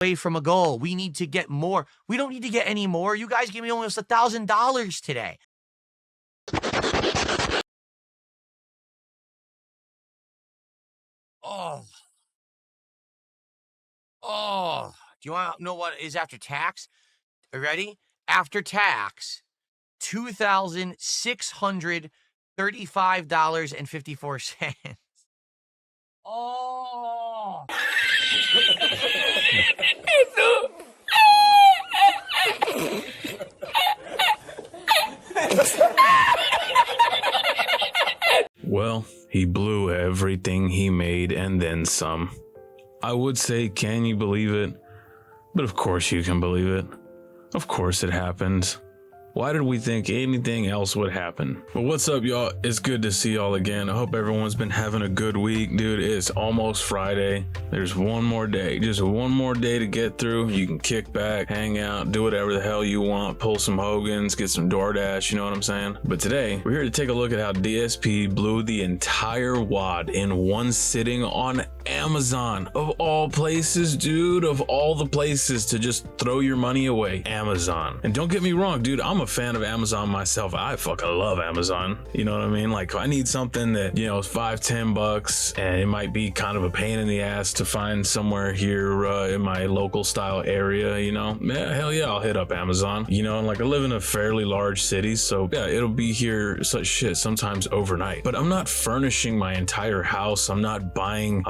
away from a goal. We need to get more. We don't need to get any more. You guys gave me almost $1,000 today. Oh. Oh. Do you want to know what is after tax? Are you ready? After tax, $2,635.54. Oh. Well, he blew everything he made and then some. I would say, can you believe it? But of course you can believe it. Of course it happened. Why did we think anything else would happen? But what's up, y'all? It's good to see y'all again. I hope everyone's been having a good week. Dude, it's almost Friday. There's one more day. Just one more day to get through. You can kick back, hang out, do whatever the hell you want, pull some Hogans, get some DoorDash, you know what I'm saying? But today, we're here to take a look at how DSP blew the entire wad in one sitting on Amazon. Of all places, dude, of all the places to just throw your money away, Amazon. And don't get me wrong, dude, I'm a fan of Amazon myself. I fucking love Amazon. You know what I mean? Like, if I need something that, you know, is $5-10 and it might be kind of a pain in the ass to find somewhere here in my local style area, you know, yeah, hell yeah, I'll hit up Amazon. You know, and like I live in a fairly large city, so yeah, it'll be here such shit sometimes overnight. But I'm not furnishing my entire house. I'm not buying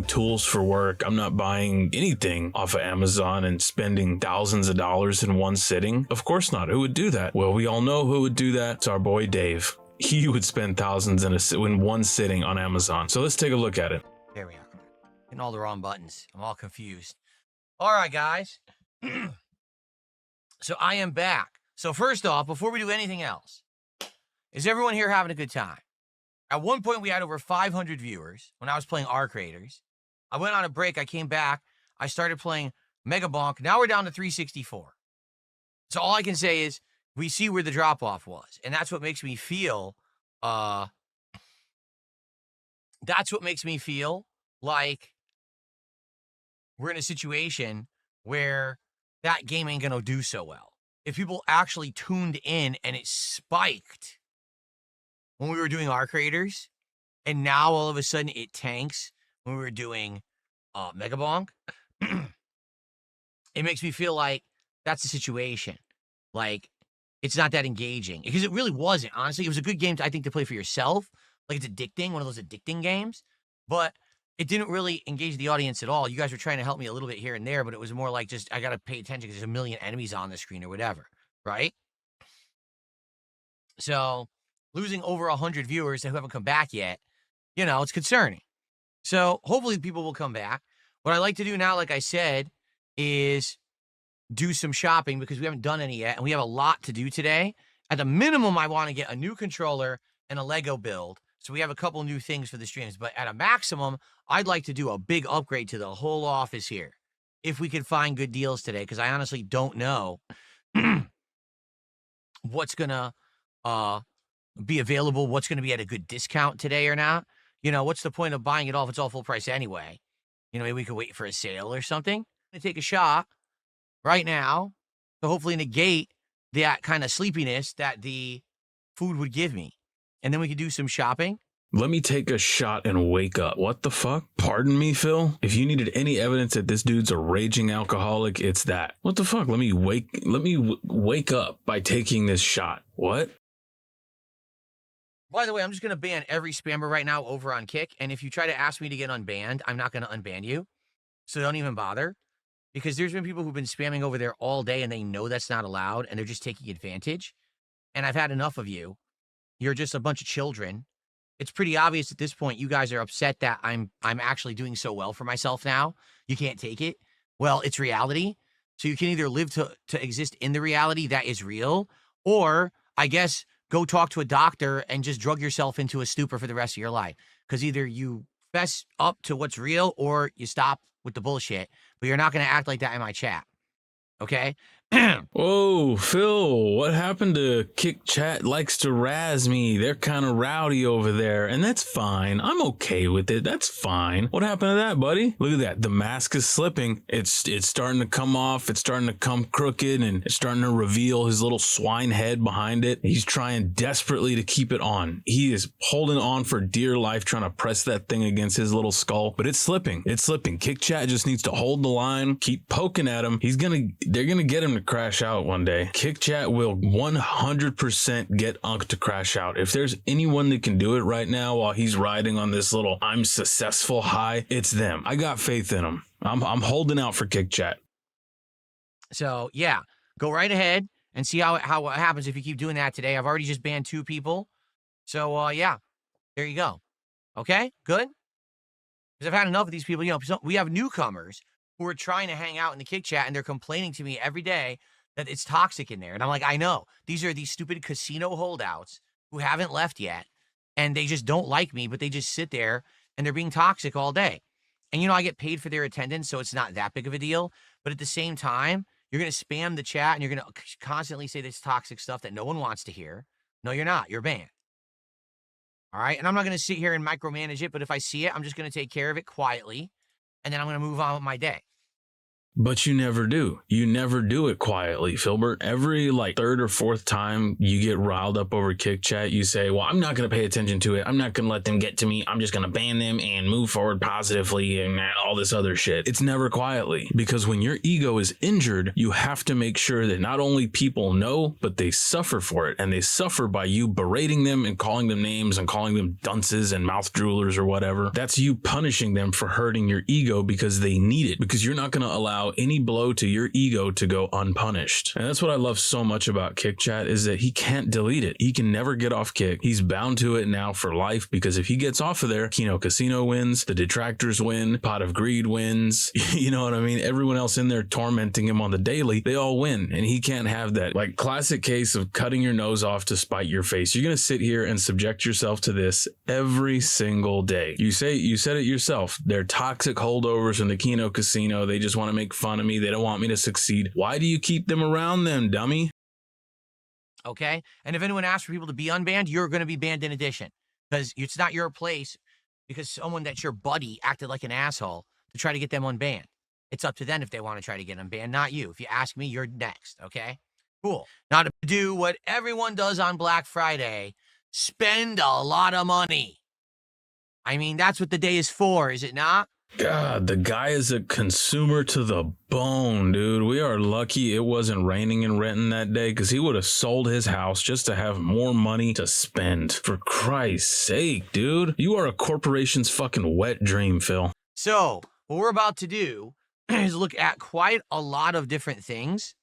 tools for work. I'm not buying anything off of Amazon and spending thousands of dollars in one sitting. Of course not. Who would do that? Well, we all know who would do that. It's our boy Dave. He would spend thousands in one sitting on Amazon. So let's take a look at it. There we are. Hitting all the wrong buttons. I'm all confused. All right, guys. So I am back. So first off, before we do anything else, is everyone here having a good time? At one point, we had over 500 viewers when I was playing R Creators. I went on a break. I came back. I started playing Mega Bonk. Now we're down to 364. So all I can say is we see where the drop-off was. And that's what makes me feel, like we're in a situation where that game ain't going to do so well. If people actually tuned in and it spiked when we were doing R Creators, and now all of a sudden it tanks when we were doing Mega Bonk, it makes me feel like that's the situation. Like, it's not that engaging. Because it really wasn't, honestly. It was a good game, I think, to play for yourself. Like, it's addicting, one of those addicting games. But it didn't really engage the audience at all. You guys were trying to help me a little bit here and there, but it was more like just, I got to pay attention because there's a million enemies on the screen or whatever, right? So, losing over 100 viewers who haven't come back yet, you know, it's concerning. So, hopefully people will come back. What I like to do now, like I said, is do some shopping because we haven't done any yet, and we have a lot to do today. At the minimum, I want to get a new controller and a Lego build, so we have a couple new things for the streams. But at a maximum, I'd like to do a big upgrade to the whole office here, if we can find good deals today, because I honestly don't know what's going to be available, what's going to be at a good discount today or not. You know, what's the point of buying it all if it's all full price anyway? You know, maybe we could wait for a sale or something. I'm going to take a shot right now to hopefully negate that kind of sleepiness that the food would give me. And then we could do some shopping. Let me take a shot and wake up. What the fuck? Pardon me, Phil? If you needed any evidence that this dude's a raging alcoholic, it's that. What the fuck? Let me wake up by taking this shot. What? By the way, I'm just going to ban every spammer right now over on Kick. And if you try to ask me to get unbanned, I'm not going to unban you. So don't even bother. Because there's been people who've been spamming over there all day and they know that's not allowed and they're just taking advantage. And I've had enough of you. You're just a bunch of children. It's pretty obvious at this point you guys are upset that I'm actually doing so well for myself now. You can't take it. Well, it's reality. So you can either live to exist in the reality that is real, or I guess go talk to a doctor and just drug yourself into a stupor for the rest of your life. Because either you fess up to what's real or you stop with the bullshit, but you're not going to act like that in my chat. Okay? Whoa, Phil, what happened to Kick Chat likes to razz me? They're kind of rowdy over there, and that's fine. I'm okay with it. That's fine. What happened to that, buddy? Look at that. The mask is slipping. It's starting to come off. It's starting to come crooked, and it's starting to reveal his little swine head behind it. He's trying desperately to keep it on. He is holding on for dear life, trying to press that thing against his little skull, but it's slipping. It's slipping. Kick Chat just needs to hold the line, keep poking at him. They're gonna get him to crash out one day. Kick Chat will 100% get Unk to crash out. If there's anyone that can do it right now while he's riding on this little I'm successful high, it's them. I got faith in them. I'm holding out for Kick Chat. So yeah, go right ahead and see how it happens if you keep doing that today. I've already just banned 2 people. So yeah, there you go. Okay, good. Because I've had enough of these people. We have newcomers who are trying to hang out in the Kick Chat, and they're complaining to me every day that it's toxic in there. And I'm like, I know. These are these stupid casino holdouts who haven't left yet, and they just don't like me, but they just sit there, and they're being toxic all day. And, I get paid for their attendance, so it's not that big of a deal. But at the same time, you're going to spam the chat, and you're going to constantly say this toxic stuff that no one wants to hear. No, you're not. You're banned. All right? And I'm not going to sit here and micromanage it, but if I see it, I'm just going to take care of it quietly, and then I'm going to move on with my day. But you never do. You never do it quietly, Filbert. Every 3rd or 4th time you get riled up over Kick Chat, you say, well, I'm not going to pay attention to it. I'm not going to let them get to me. I'm just going to ban them and move forward positively and all this other shit. It's never quietly, because when your ego is injured, you have to make sure that not only people know, but they suffer for it. And they suffer by you berating them and calling them names and calling them dunces and mouth droolers or whatever. That's you punishing them for hurting your ego because they need it, because you're not going to allow any blow to your ego to go unpunished. And that's what I love so much about Kick Chat, is that he can't delete it. He can never get off Kick. He's bound to it now for life, because if he gets off of there, Kino Casino wins, the detractors win, Pot of Greed wins. You know what I mean? Everyone else in there tormenting him on the daily, they all win, and he can't have that. Classic case of cutting your nose off to spite your face. You're going to sit here and subject yourself to this every single day. You said it yourself. They're toxic holdovers from the Kino Casino. They just want to make fun of me. They don't want me to succeed. Why do you keep them around then, dummy? Okay? And if anyone asks for people to be unbanned, you're going to be banned in addition, because it's not your place, because someone that's your buddy acted like an asshole to try to get them unbanned. It's up to them if they want to try to get unbanned, not you. If you ask me, you're next, okay? Cool. Now to do what everyone does on Black Friday, spend a lot of money. I mean, that's what the day is for, is it not? God, the guy is a consumer to the bone, dude. We are lucky it wasn't raining in Renton that day, because he would have sold his house just to have more money to spend. For Christ's sake, dude. You are a corporation's fucking wet dream, Phil. So, what we're about to do is look at quite a lot of different things.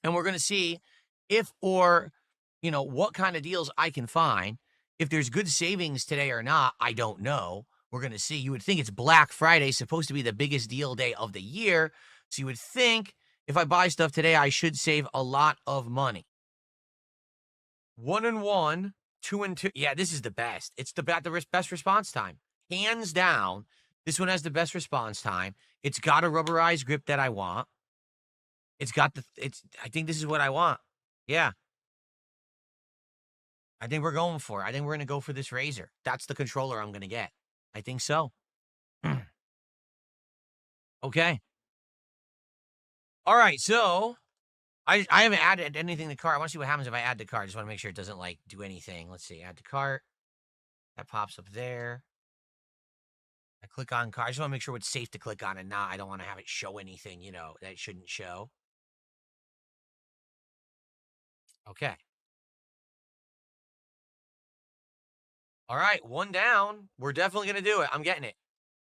And we're going to see if what kind of deals I can find. If there's good savings today or not, I don't know. We're going to see. You would think it's Black Friday, supposed to be the biggest deal day of the year. So you would think if I buy stuff today, I should save a lot of money. 1 and 1, 2 and 2. Yeah, this is the best. It's the best response time. Hands down, this one has the best response time. It's got a rubberized grip that I want. I think this is what I want. Yeah. I think we're going for it. I think we're going to go for this Razor. That's the controller I'm going to get. I think so. Okay. All right, so I haven't added anything to cart. I want to see what happens if I add to cart. I just want to make sure it doesn't do anything. Let's see, add to cart. That pops up there. I click on cart. I just want to make sure it's safe to click on and not. I don't want to have it show anything, that it shouldn't show. Okay. All right, 1 down. We're definitely going to do it. I'm getting it.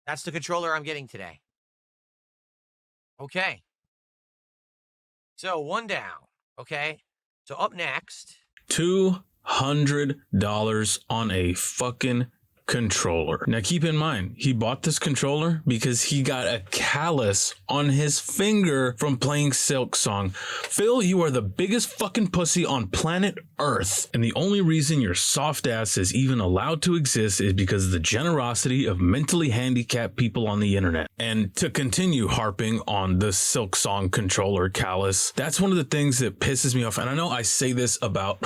That's the controller I'm getting today. Okay. So 1 down. Okay. So up next. $200 on a fucking controller. Now keep in mind, he bought this controller because he got a callus on his finger from playing Silk Song. Phil, you are the biggest fucking pussy on planet Earth. And the only reason your soft ass is even allowed to exist is because of the generosity of mentally handicapped people on the internet. And to continue harping on the Silk Song controller callus, that's one of the things that pisses me off. And I know I say this about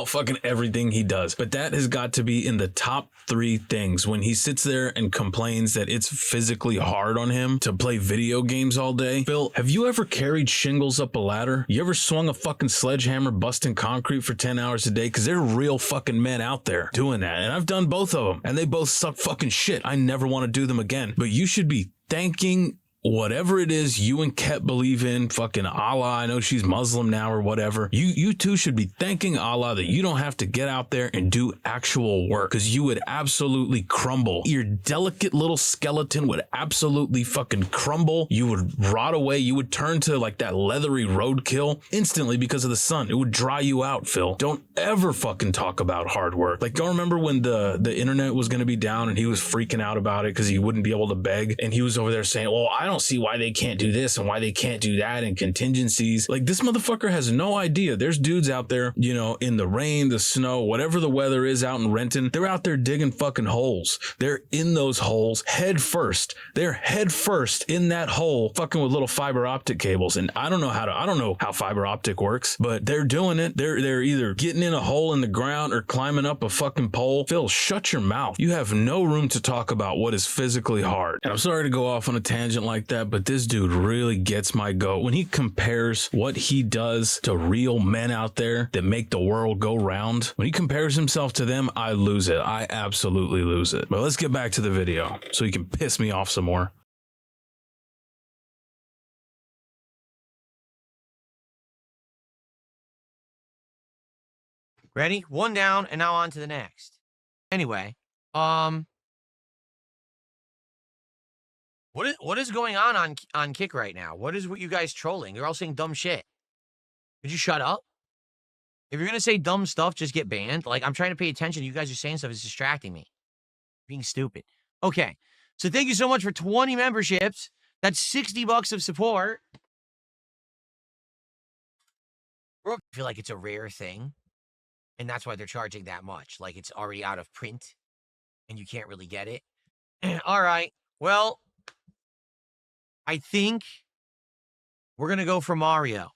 fucking everything he does, but that has got to be in the top 3 things when he sits there and complains that it's physically hard on him to play video games all day. Phil, have you ever carried shingles up a ladder? You ever swung a fucking sledgehammer busting concrete for 10 hours a day? Because there are real fucking men out there doing that. And I've done both of them, and they both suck fucking shit. I never want to do them again. But you should be thanking whatever it is you and Ket believe in, fucking Allah. I know she's Muslim now or whatever. You two should be thanking Allah that you don't have to get out there and do actual work, because you would absolutely crumble. Your delicate little skeleton would absolutely fucking crumble. You would rot away. You would turn to like that leathery roadkill instantly because of the sun. It would dry you out, Phil. Don't ever fucking talk about hard work. Like, don't remember when the internet was going to be down and he was freaking out about it because he wouldn't be able to beg, and he was over there saying, well, I don't see why they can't do this and why they can't do that, and contingencies. Like, this motherfucker has no idea. There's dudes out there, you know, in the rain, the snow, whatever the weather is out in Renton, they're out there digging fucking holes. They're in those holes head first. They're head first in that hole fucking with little fiber optic cables. And I don't know how fiber optic works, but they're doing it. They're either getting in a hole in the ground or climbing up a fucking pole. Phil, shut your mouth. You have no room to talk about what is physically hard. And I'm sorry to go off on a tangent like that, but this dude really gets my goat when he compares what he does to real men out there that make the world go round. When he compares himself to them, I lose it. I absolutely lose it. But let's get back to the video so he can piss me off some more. Ready? 1 down, and now on to the next. Anyway, what is going on Kick right now? What is what you guys trolling? You're all saying dumb shit. Could you shut up? If you're gonna say dumb stuff, just get banned. Like, I'm trying to pay attention. You guys are saying stuff. It's distracting me. Being stupid. Okay, so thank you so much for 20 memberships. That's $60 of support. I feel like it's a rare thing, and that's why they're charging that much. Like, it's already out of print, and you can't really get it. All right, well, I think we're going to go for Mario.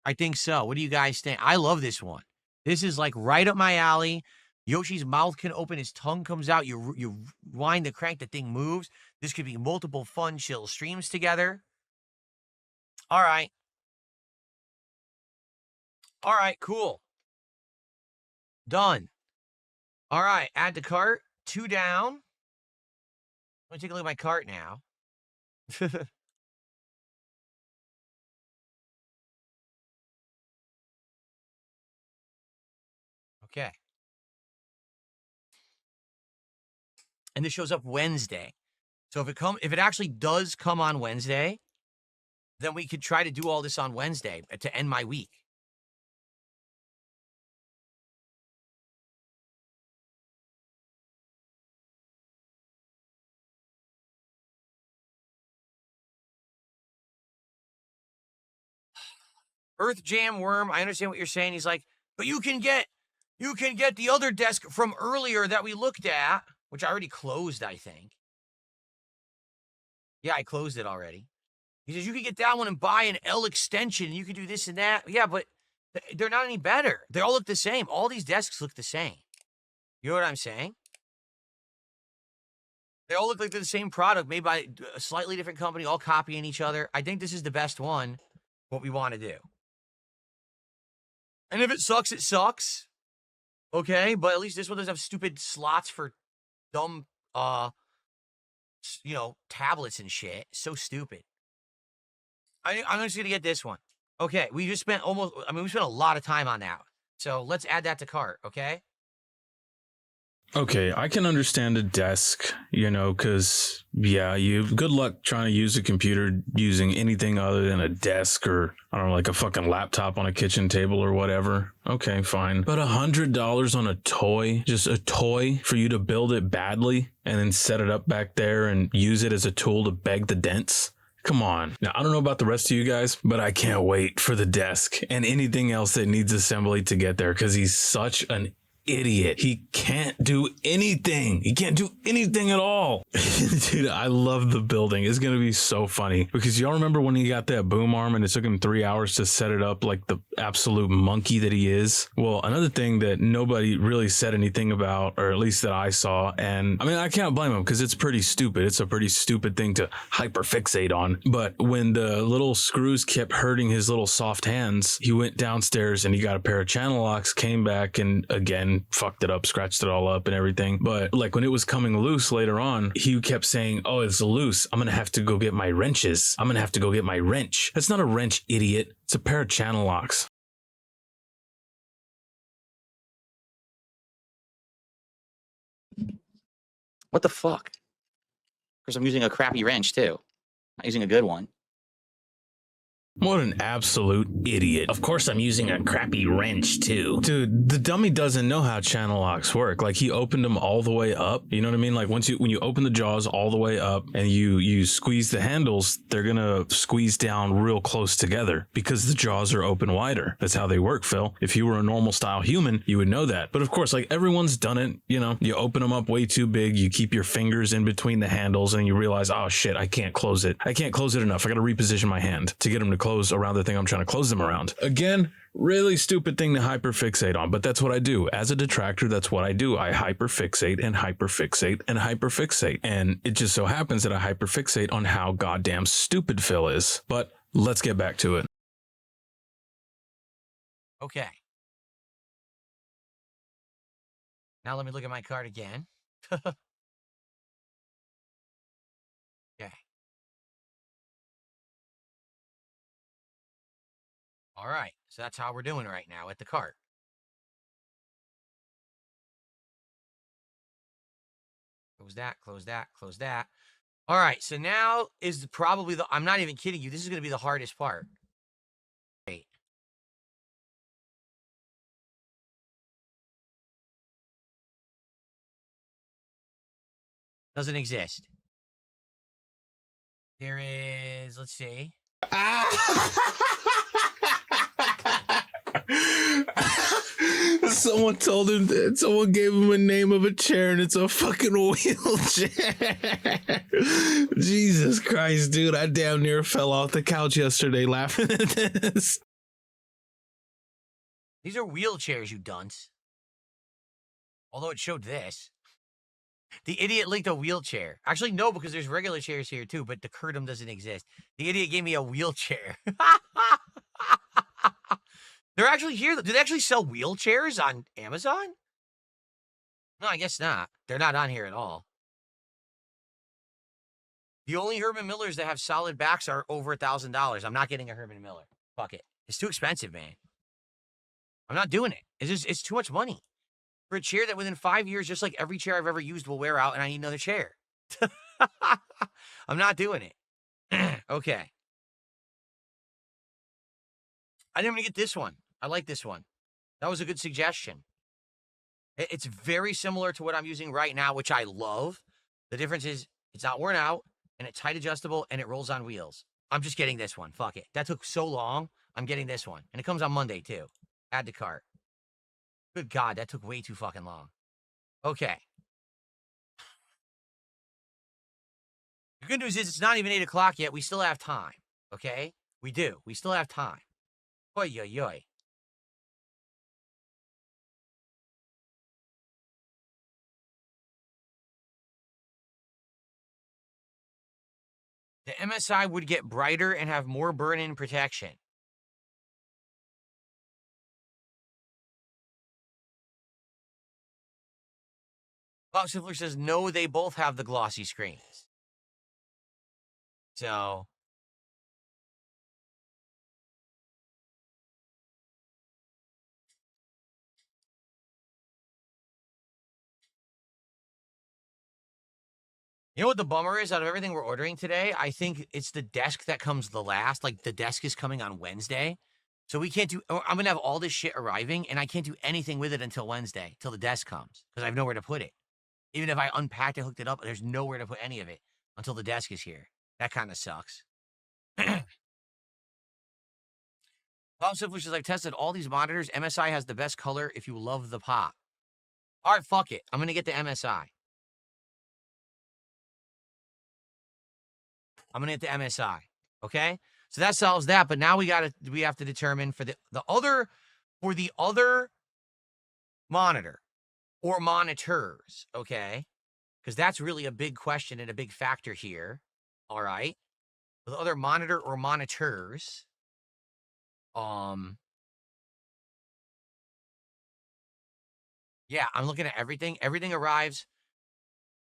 I think so. What do you guys think? I love this one. This is like right up my alley. Yoshi's mouth can open, his tongue comes out. You wind the crank, the thing moves. This could be multiple fun, chill streams together. All right. All right, cool. Done. All right, add to cart. 2 down. Let me take a look at my cart now. Okay. And this shows up Wednesday. So if it actually does come on Wednesday, then we could try to do all this on Wednesday to end my week. Earth Jam Worm, I understand what you're saying. He's like, but you can get the other desk from earlier that we looked at, which I already closed, I think. Yeah, I closed it already. He says, you can get that one and buy an L extension. You can do this and that. Yeah, but they're not any better. They all look the same. All these desks look the same. You know what I'm saying? They all look like they're the same product, made by a slightly different company, all copying each other. I think this is the best one, what we want to do. And if it sucks, it sucks. Okay, but at least this one doesn't have stupid slots for dumb, tablets and shit. So stupid. I'm just going to get this one. Okay, we spent a lot of time on that. So let's add that to cart, okay? Okay, I can understand a desk, you know, because, yeah, good luck trying to use a computer using anything other than a desk or, I don't know, like a fucking laptop on a kitchen table or whatever. Okay, fine. But $100 on a toy, just a toy for you to build it badly and then set it up back there and use it as a tool to beg the dents? Come on. Now, I don't know about the rest of you guys, but I can't wait for the desk and anything else that needs assembly to get there because he's such an idiot. He can't do anything. He can't do anything at all. Dude, I love the building. It's going to be so funny because y'all remember when he got that boom arm and it took him 3 hours to set it up like the absolute monkey that he is? Well, another thing that nobody really said anything about, or at least that I saw, and I mean, I can't blame him because it's pretty stupid. It's a pretty stupid thing to hyperfixate on. But when the little screws kept hurting his little soft hands, he went downstairs and he got a pair of channel locks, came back and again, fucked it up, scratched it all up and everything. But like when it was coming loose later on, he kept saying, oh, it's loose. I'm going to have to go get my wrenches. I'm going to have to go get my wrench. That's not a wrench, idiot. It's a pair of channel locks. What the fuck? Because I'm using a crappy wrench too. Not using a good one. What an absolute idiot. Of course I'm using a crappy wrench too. Dude, the dummy doesn't know how channel locks work. Like he opened them all the way up. You know what I mean? Like when you open the jaws all the way up and you squeeze the handles, they're gonna squeeze down real close together because the jaws are open wider. That's how they work, Phil. If you were a normal style human, you would know that. But of course, like everyone's done it, you know, you open them up way too big, you keep your fingers in between the handles and you realize, oh shit, I can't close it. I can't close it enough. I gotta reposition my hand to get them to close around the thing I'm trying to close them around. Again, really stupid thing to hyperfixate on, but that's what I do. As a detractor, that's what I do. I hyperfixate and hyperfixate and hyperfixate. And it just so happens that I hyperfixate on how goddamn stupid Phil is. But let's get back to it. Okay. Now let me look at my card again. Okay. All right. So that's how we're doing right now at the cart. Close that, close that, close that. All right. So now is probably I'm not even kidding you. This is going to be the hardest part. Wait. Doesn't exist. There is, let's see. Someone told him that someone gave him a name of a chair and it's a fucking wheelchair. Jesus Christ, dude. I damn near fell off the couch yesterday laughing at this. These are wheelchairs, you dunce. Although it showed this. The idiot linked a wheelchair. Actually, no, because there's regular chairs here too, but the Curtum doesn't exist. The idiot gave me a wheelchair. They're actually here. Do they actually sell wheelchairs on Amazon? No, I guess not. They're not on here at all. The only Herman Millers that have solid backs are over $1,000. I'm not getting a Herman Miller. Fuck it. It's too expensive, man. I'm not doing it. It's too much money for a chair that within 5 years, just like every chair I've ever used, will wear out and I need another chair. I'm not doing it. Okay. I didn't even get this one. I like this one. That was a good suggestion. It's very similar to what I'm using right now, which I love. The difference is it's not worn out and it's height adjustable and it rolls on wheels. I'm just getting this one. Fuck it. That took so long. I'm getting this one. And it comes on Monday too. Add to cart. Good God, that took way too fucking long. Okay. The good news is it's not even 8 o'clock yet. We still have time. Okay? We do. We still have time. Oy, oy, oy. The MSI would get brighter and have more burn-in protection. Bob Sifler says, no, they both have the glossy screens. So, You know what the bummer is out of everything we're ordering today? I think it's the desk that comes the last. Like the desk is coming on Wednesday. So we can't do, I'm going to have all this shit arriving and I can't do anything with it until Wednesday, till the desk comes because I have nowhere to put it. Even if I unpacked and hooked it up, there's nowhere to put any of it until the desk is here. That kind of sucks. Pop Simply says, I've tested all these monitors. MSI has the best color if you love the pop. All right, fuck it. I'm going to get the MSI. I'm going to get the MSI. Okay? So that solves that. But now we have to determine for the other monitor or monitors. Okay? Because that's really a big question and a big factor here. All right? For the other monitor or monitors, yeah, I'm looking at everything. Everything arrives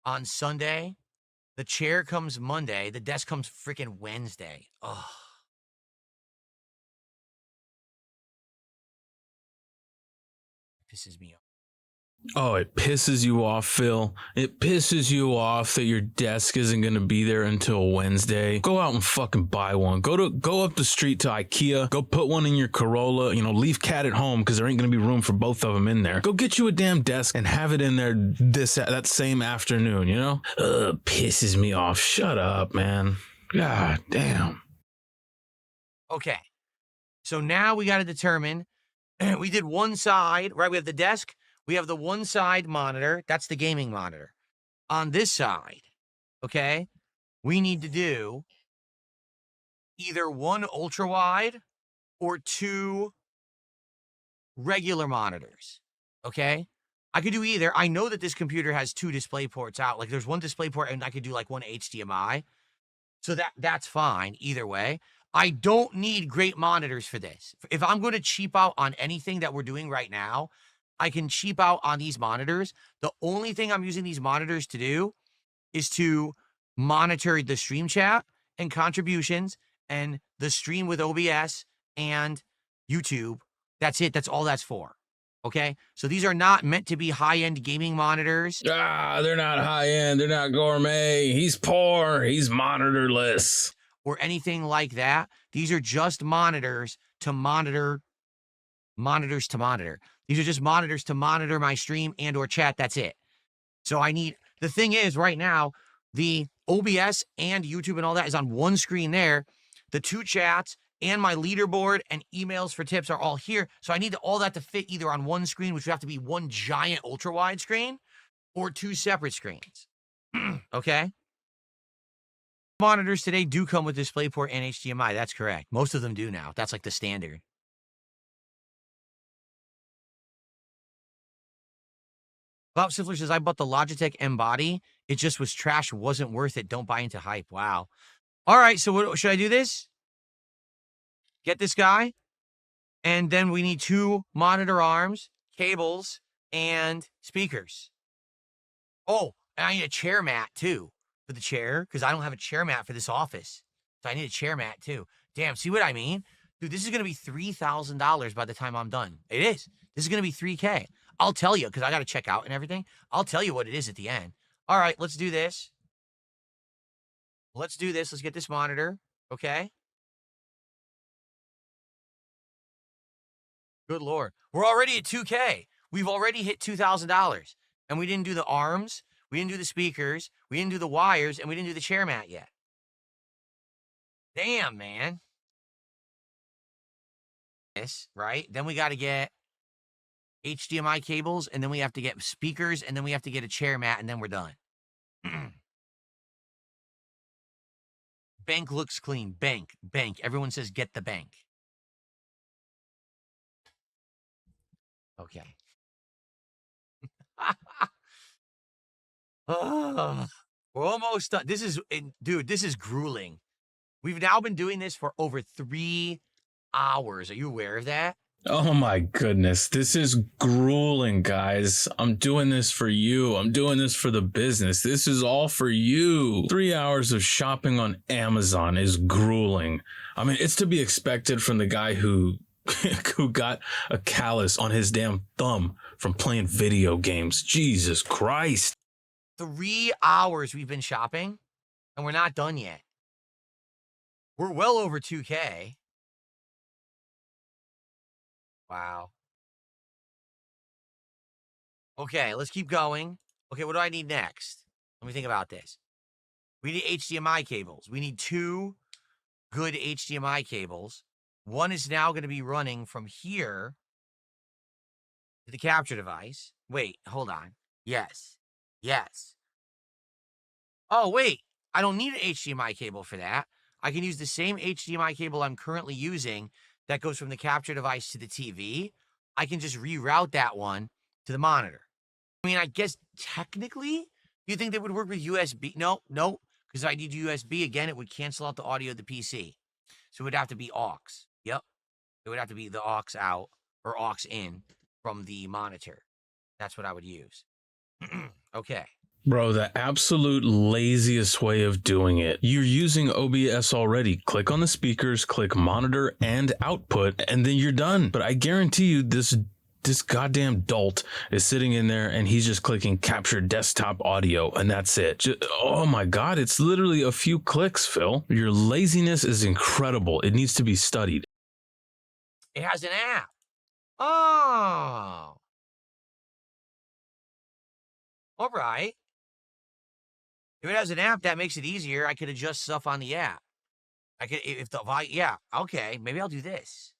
on Sunday. The chair comes Monday. The desk comes freaking Wednesday. Oh. Pisses me off. Oh, it pisses you off, Phil. It pisses you off that your desk isn't going to be there until Wednesday. Go out and fucking buy one. Go up the street to IKEA. Go put one in your Corolla. You know, leave Cat at home because there ain't going to be room for both of them in there. Go get you a damn desk and have it in there that same afternoon, you know? Pisses me off. Shut up, man. God damn. Okay. So now we got to determine, we did one side, right? We have the desk. We have the one side monitor. That's the gaming monitor. On this side, okay, we need to do either one ultra wide or two regular monitors, okay? I could do either. I know that this computer has two display ports out. Like there's one display port and I could do like one HDMI. So that's fine either way. I don't need great monitors for this. If I'm going to cheap out on anything that we're doing right now, I can cheap out on these monitors. The only thing I'm using these monitors to do is to monitor the stream chat and contributions and the stream with OBS and YouTube. That's it. That's all that's for. Okay? So these are not meant to be high-end gaming monitors. They're not high-end. They're not gourmet. He's poor. He's monitorless. Or anything like that. These are just monitors to monitor. Monitors to monitor. These are just monitors to monitor my stream and or chat. That's it. So the thing is right now, the OBS and YouTube and all that is on one screen there. The two chats and my leaderboard and emails for tips are all here. So I need all that to fit either on one screen, which would have to be one giant ultra wide screen, or two separate screens. Okay? Monitors today do come with DisplayPort and HDMI. That's correct. Most of them do now. That's like the standard. Bob Siffler says, I bought the Logitech M-Body. It just was trash. Wasn't worth it. Don't buy into hype. Wow. All right. So what should I do this? Get this guy. And then we need two monitor arms, cables, and speakers. Oh, and I need a chair mat too for the chair because I don't have a chair mat for this office. So I need a chair mat too. Damn, see what I mean? Dude, this is going to be $3,000 by the time I'm done. It is. This is going to be $3K. I'll tell you because I got to check out and everything. I'll tell you what it is at the end. All right, let's do this. Let's do this. Let's get this monitor. Okay. Good Lord. We're already at 2K. We've already hit $2,000. And we didn't do the arms. We didn't do the speakers. We didn't do the wires. And we didn't do the chair mat yet. Damn, man. This, right? Then we got to get HDMI cables, and then we have to get speakers, and then we have to get a chair mat, and then we're done. Bank looks clean. Bank. Everyone says get the bank. Okay. We're almost done. Dude, this is grueling. We've now been doing this for over 3 hours. Are you aware of that? Oh my goodness. This is grueling, guys. I'm doing this for you. I'm doing this for the business. This is all for you. 3 hours of shopping on Amazon is grueling. I mean, it's to be expected from the guy who got a callus on his damn thumb from playing video games. Jesus Christ. 3 hours we've been shopping, and we're not done yet. We're well over 2K. Wow. Okay, let's keep going. Okay, what do I need next? Let me think about this. We need HDMI cables. We need 2 good HDMI cables. One is now going to be running from here to the capture device. Wait, hold on. Yes. Yes. Oh, wait. I don't need an HDMI cable for that. I can use the same HDMI cable I'm currently using that goes from the capture device to the TV. I can just reroute that one to the monitor. I mean, I guess technically, you think they would work with USB? No, because if I need USB again, it would cancel out the audio of the PC. So it would have to be aux. Yep. It would have to be the aux out or aux in from the monitor. That's what I would use. Okay. Bro, the absolute laziest way of doing it. You're using OBS already. Click on the speakers, click monitor and output, and then you're done. But I guarantee you this goddamn dolt is sitting in there and he's just clicking capture desktop audio and that's it. Oh my God, it's literally a few clicks, Phil. Your laziness is incredible. It needs to be studied. It has an app. Oh. All right. If it has an app, that makes it easier. I could adjust stuff on the app. I could, if the volume, yeah, okay, maybe I'll do this.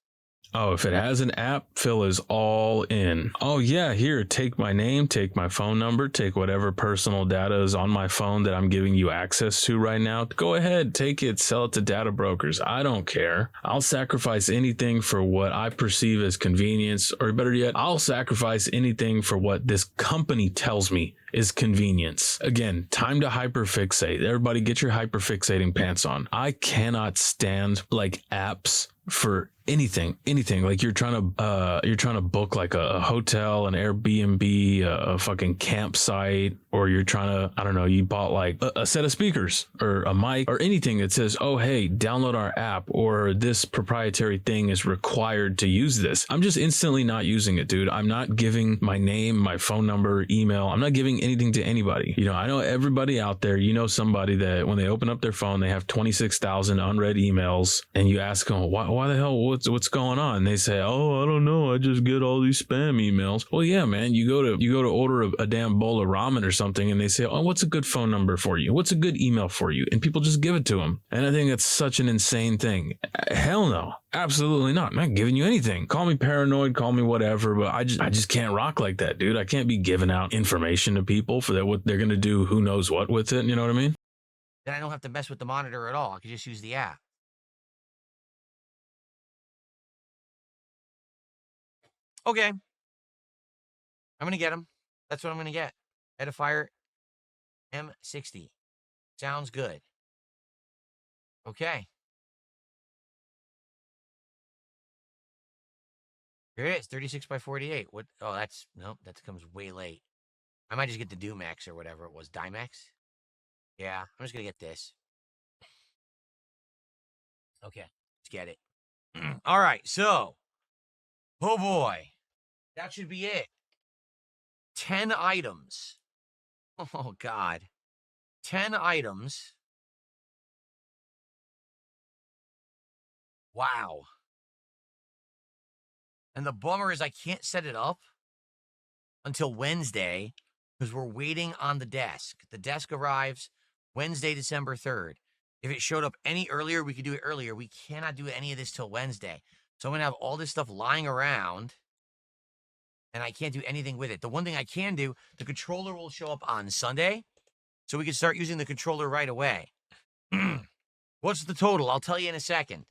Oh, if it has an app, Phil is all in. Oh yeah, here, take my name, take my phone number, take whatever personal data is on my phone that I'm giving you access to right now. Go ahead, take it, sell it to data brokers. I don't care. I'll sacrifice anything for what I perceive as convenience, or better yet, I'll sacrifice anything for what this company tells me is convenience. Again, time to hyperfixate. Everybody get your hyperfixating pants on. I cannot stand like apps for anything like you're trying to book like a hotel, an Airbnb, a fucking campsite, or you're trying to, I don't know, you bought like a set of speakers or a mic or anything that says, oh, hey, download our app, or this proprietary thing is required to use this. I'm just instantly not using it, dude. I'm not giving my name, my phone number, email. I'm not giving anything to anybody. You know, I know everybody out there, you know, somebody that when they open up their phone, they have 26,000 unread emails, and you ask them, why the hell, what's going on? And they say, oh, I don't know, I just get all these spam emails. Well, yeah, man, you go to order a damn bowl of ramen or something, and they say, oh, what's a good phone number for you? What's a good email for you? And people just give it to them. And I think that's such an insane thing. Hell no, absolutely not. I'm not giving you anything. Call me paranoid, call me whatever, but I just can't rock like that, dude. I can't be giving out information to people for that, what they're gonna do who knows what with it. You know what I mean? Then I don't have to mess with the monitor at all. I could just use the app. Okay. I'm going to get them. That's what I'm going to get. Edifier M60. Sounds good. Okay. Here it is, 36 by 48. What? Oh, that's, nope, that comes way late. I might just get the Dumex or whatever it was. Dimex? Yeah, I'm just going to get this. Okay, let's get it. All right, so, oh boy. That should be it. 10 items. Oh, God. 10 items. Wow. And the bummer is I can't set it up until Wednesday because we're waiting on the desk. The desk arrives Wednesday, December 3rd. If it showed up any earlier, we could do it earlier. We cannot do any of this till Wednesday. So I'm going to have all this stuff lying around, and I can't do anything with it. The one thing I can do, the controller will show up on Sunday, so we can start using the controller right away. What's the total? I'll tell you in a second.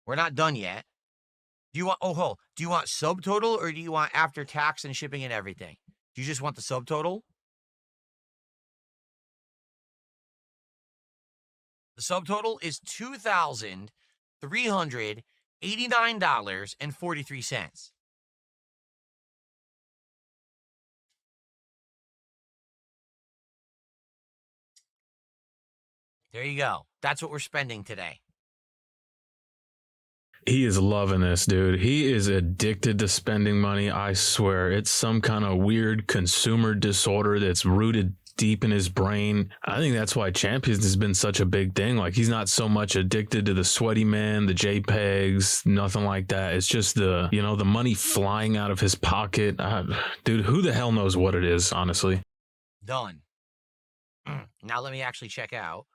We're not done yet. Do you want, do you want subtotal, or do you want after tax and shipping and everything? Do you just want the subtotal? The subtotal is $2,389.43. There you go. That's what we're spending today. He is loving this, dude. He is addicted to spending money. I swear, it's some kind of weird consumer disorder that's rooted deep in his brain. I think that's why Champions has been such a big thing. Like, he's not so much addicted to the sweaty man, the JPEGs, nothing like that. It's just the, you know, the money flying out of his pocket. Dude, who the hell knows what it is, honestly? Done. Now let me actually check out.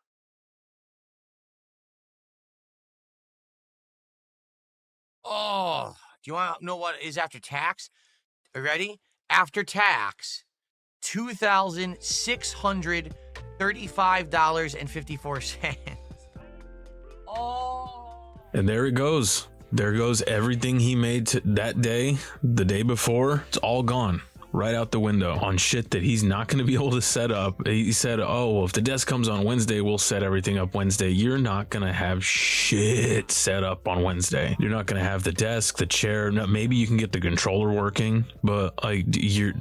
Oh, do you want to know what is after tax? Are you ready? After tax, $2,635.54. Oh. And there it goes. There goes everything he made that day, the day before. It's all gone. Right out the window on shit that he's not going to be able to set up. He said, oh, well, if the desk comes on Wednesday, we'll set everything up Wednesday. You're not going to have shit set up on Wednesday. You're not going to have the desk, the chair. No, maybe you can get the controller working, but like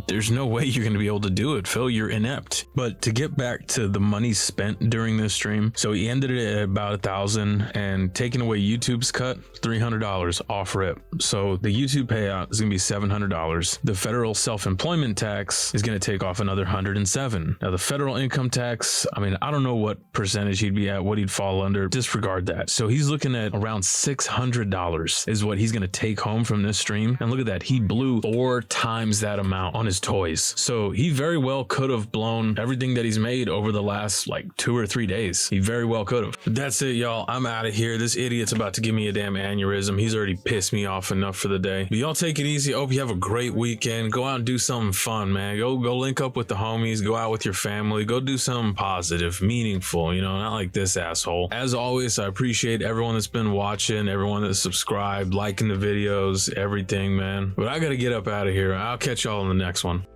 there's no way you're going to be able to do it, Phil. You're inept. But to get back to the money spent during this stream, so he ended it at about $1,000 and taking away YouTube's cut, $300 off rip. So the YouTube payout is going to be $700. The federal self-employment tax is going to take off another $107. Now the federal income tax, I mean, I don't know what percentage he'd be at, what he'd fall under. Disregard that. So he's looking at around $600 is what he's going to take home from this stream. And look at that. He blew 4 times that amount on his toys. So he very well could have blown everything that he's made over the last like 2 or 3 days. He very well could have. But that's it, y'all. I'm out of here. This idiot's about to give me a damn aneurysm. He's already pissed me off enough for the day. But y'all take it easy. I hope you have a great weekend. Go out and do something fun, man. Go link up with the homies. Go out with your family. Go do something positive, meaningful, you know, not like this asshole. As always, I appreciate everyone that's been watching, everyone that's subscribed, liking the videos, everything, man. But I gotta get up out of here. I'll catch y'all in the next one.